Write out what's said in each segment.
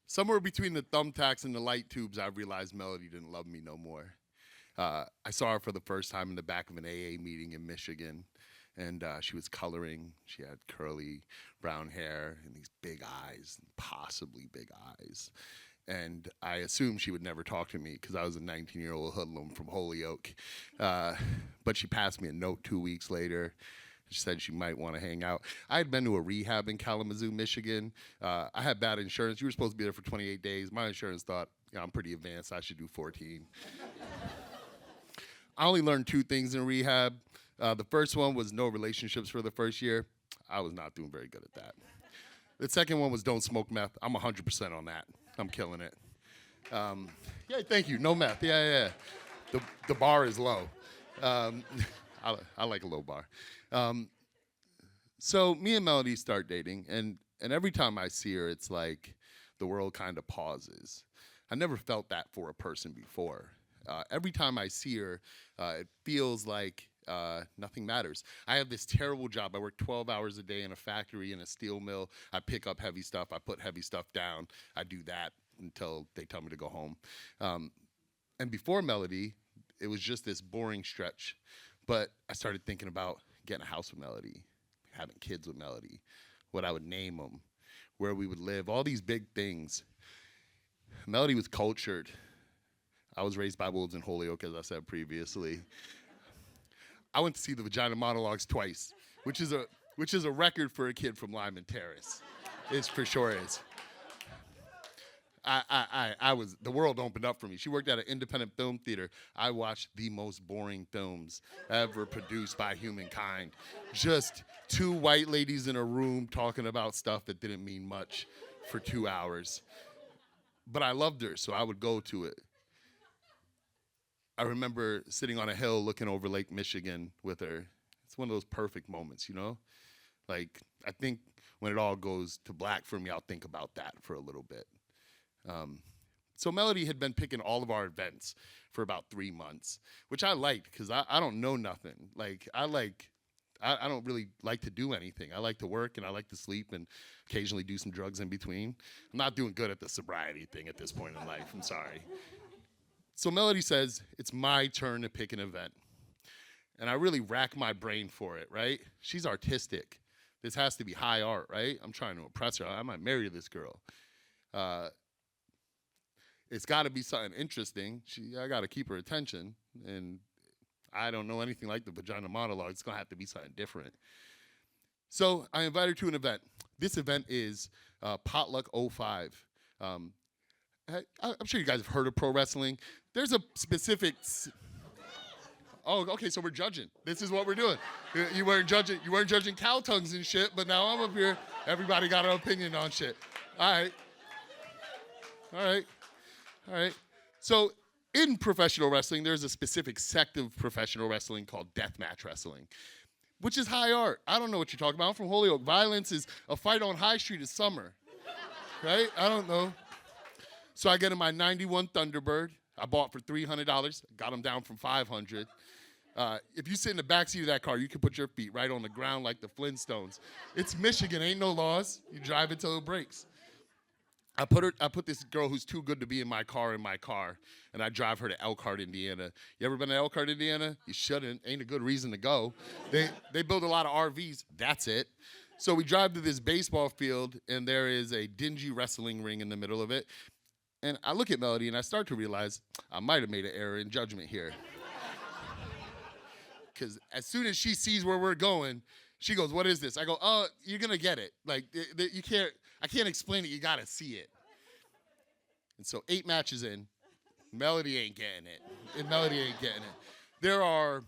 Somewhere between the thumbtacks and the light tubes, I realized Melody didn't love me no more. I saw her for the first time in the back of an AA meeting in Michigan, and she was coloring. She had curly brown hair and these big eyes, possibly big eyes. And I assumed she would never talk to me because I was a 19-year-old hoodlum from Holyoke. But she passed me a note 2 weeks later. She said she might want to hang out. I had been to a rehab in Kalamazoo, Michigan. I had bad insurance. You were supposed to be there for 28 days. My insurance thought, I'm pretty advanced. I should do 14. I only learned two things in rehab. The first one was no relationships for the first year. I was not doing very good at that. The second one was don't smoke meth. I'm 100% on that. I'm killing it. Yeah, thank you. No meth. Yeah. The bar is low. I like a low bar. So me and Melody start dating, and every time I see her, it's like the world kind of pauses. I never felt that for a person before. Every time I see her, it feels like nothing matters. I have this terrible job. I work 12 hours a day in a factory, in a steel mill. I pick up heavy stuff. I put heavy stuff down. I do that until they tell me to go home. And before Melody, it was just this boring stretch. But I started thinking about getting a house with Melody, having kids with Melody, what I would name them, where we would live, all these big things. Melody was cultured. I was raised by wolves in Holyoke, as I said previously. I went to see the Vagina Monologues twice, which is a record for a kid from Lyman Terrace. It for sure is. The world opened up for me. She worked at an independent film theater. I watched the most boring films ever produced by humankind. Just two white ladies in a room talking about stuff that didn't mean much for 2 hours. But I loved her, so I would go to it. I remember sitting on a hill looking over Lake Michigan with her. It's one of those perfect moments, you know? Like, I think when it all goes to black for me, I'll think about that for a little bit. So Melody had been picking all of our events for about 3 months, which I liked because I don't know nothing. I don't really like to do anything. I like to work and I like to sleep and occasionally do some drugs in between. I'm not doing good at the sobriety thing at this point in life. I'm sorry. So Melody says, it's my turn to pick an event. And I really rack my brain for it, right? She's artistic. This has to be high art, right? I'm trying to impress her. I might marry this girl. It's got to be something interesting. I got to keep her attention. And I don't know anything like the Vagina Monologue. It's going to have to be something different. So I invite her to an event. This event is Potluck '05. I'm sure you guys have heard of pro wrestling. There's a specific... Oh, okay, so we're judging. This is what we're doing. You weren't judging cow tongues and shit, but now I'm up here. Everybody got an opinion on shit. All right. So in professional wrestling, there's a specific sect of professional wrestling called deathmatch wrestling, which is high art. I don't know what you're talking about. I'm from Holyoke. Violence is a fight on High Street is summer, right? I don't know. So I get in my 91 Thunderbird. I bought for $300. Got them down from $500. If you sit in the backseat of that car, you can put your feet right on the ground like the Flintstones. It's Michigan, ain't no laws. You drive it till it breaks. I put this girl who's too good to be in my car, and I drive her to Elkhart, Indiana. You ever been to Elkhart, Indiana? You shouldn't. Ain't a good reason to go. They build a lot of RVs. That's it. So we drive to this baseball field, and there is a dingy wrestling ring in the middle of it. And I look at Melody, and I start to realize I might have made an error in judgment here. Because as soon as she sees where we're going, she goes, "What is this?" I go, "Oh, you're going to get it. Like, I can't explain it. You got to see it." And so 8 matches in, Melody ain't getting it. There are,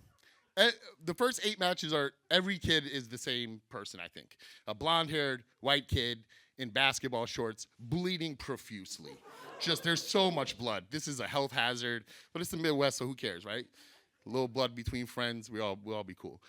the first 8 matches are, every kid is the same person, I think. A blonde-haired white kid in basketball shorts, bleeding profusely. Just, there's so much blood. This is a health hazard, but it's the Midwest, so who cares, right? A little blood between friends, we'll all be cool.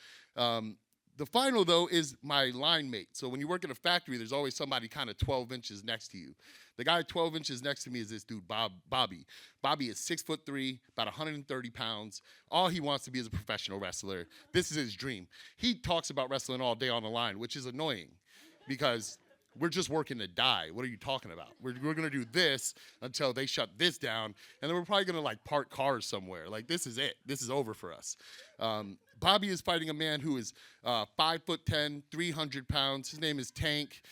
The final, though, is my line mate. So when you work in a factory, there's always somebody kind of 12 inches next to you. The guy 12 inches next to me is this dude, Bobby. Bobby is 6'3", about 130 pounds. All he wants to be is a professional wrestler. This is his dream. He talks about wrestling all day on the line, which is annoying because We're just working to die. What are you talking about? We're gonna do this until they shut this down, and then we're probably gonna like park cars somewhere. Like this is it. This is over for us. Bobby is fighting a man who is 5'10", 300 pounds. His name is Tank.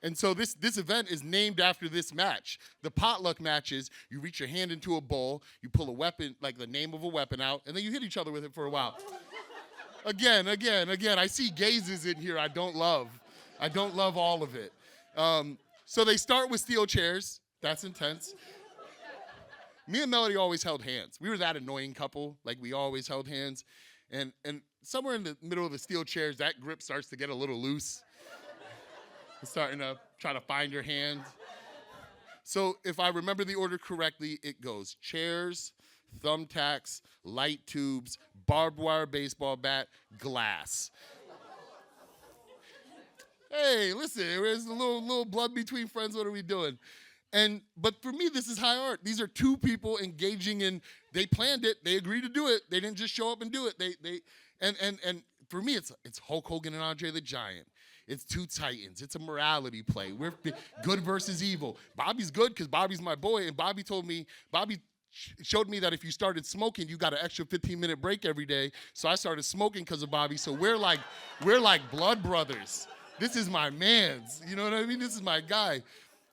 And so this event is named after this match. The potluck match is you reach your hand into a bowl, you pull a weapon, like the name of a weapon out, and then you hit each other with it for a while. Again, I see gazes in here I don't love. I don't love all of it. So they start with steel chairs. That's intense. Me and Melody always held hands. We were that annoying couple. Like, we always held hands. And somewhere in the middle of the steel chairs, that grip starts to get a little loose. It's starting to try to find your hand. So if I remember the order correctly, it goes chairs, thumbtacks, light tubes, barbed wire baseball bat, glass. Hey, listen, there's a little blood between friends. What are we doing? But for me, this is high art. These are two people engaging in. They planned it. They agreed to do it. They didn't just show up and do it. And for me, it's Hulk Hogan and Andre the Giant. It's two titans. It's a morality play. We're good versus evil. Bobby's good because Bobby's my boy, and Bobby showed me that if you started smoking, you got an extra 15-minute break every day. So I started smoking because of Bobby. So we're like blood brothers. This is my man's. You know what I mean? This is my guy.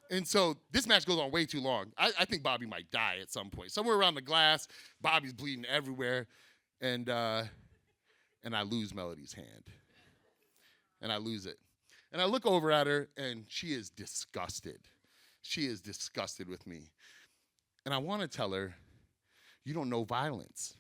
And so this match goes on way too long. I think Bobby might die at some point. Somewhere around the glass, Bobby's bleeding everywhere, and I lose Melody's hand. And I lose it. And I look over at her, and she is disgusted. She is disgusted with me. And I want to tell her, you don't know violence.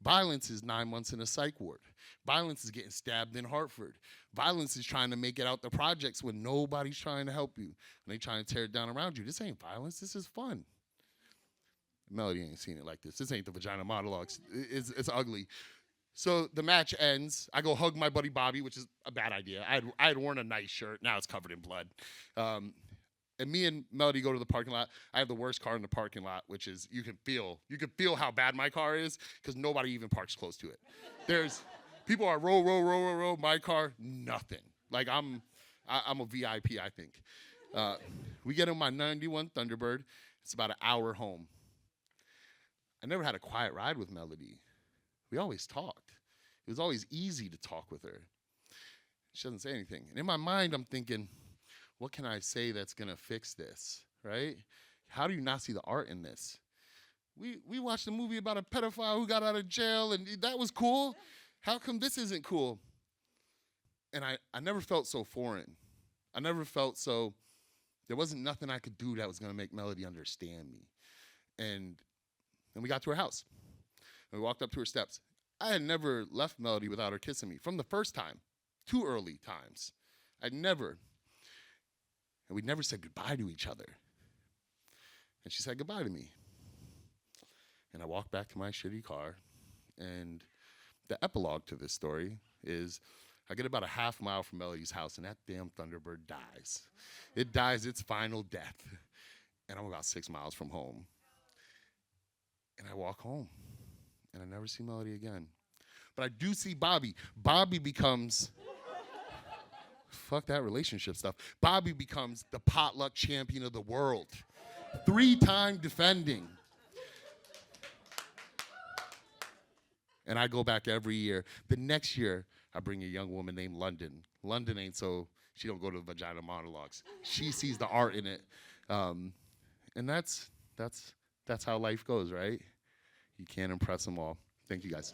Violence is 9 months in a psych ward. Violence is getting stabbed in Hartford. Violence is trying to make it out the projects when nobody's trying to help you. And they trying to tear it down around you. This ain't violence. This is fun. Melody ain't seen it like this. This ain't the vagina monologues. It's ugly. So the match ends. I go hug my buddy Bobby, which is a bad idea. I had worn a nice shirt. Now it's covered in blood. And me and Melody go to the parking lot. I have the worst car in the parking lot, which is you can feel how bad my car is because nobody even parks close to it. There's people are row. My car, nothing. Like I'm a VIP, I think. We get in my 91 Thunderbird. It's about an hour home. I never had a quiet ride with Melody. We always talked. It was always easy to talk with her. She doesn't say anything. And in my mind, I'm thinking, what can I say that's going to fix this, right? How do you not see the art in this? We watched a movie about a pedophile who got out of jail, and that was cool. How come this isn't cool? And I never felt so foreign. I never felt so, there wasn't nothing I could do that was going to make Melody understand me. And we got to her house. And we walked up to her steps. I had never left Melody without her kissing me from the first time, 2 early times. I'd never. And we never said goodbye to each other. And she said goodbye to me. And I walked back to my shitty car. And the epilogue to this story is I get about a half mile from Melody's house, and that damn Thunderbird dies. It dies its final death. And I'm about 6 miles from home. And I walk home. And I never see Melody again. But I do see Bobby. Bobby becomes, fuck that relationship stuff. Bobby becomes the potluck champion of the world. 3-time defending. And I go back every year. The next year, I bring a young woman named London. London ain't so, she don't go to the vagina monologues. She sees the art in it. And that's how life goes, right? You can't impress them all. Thank you, guys.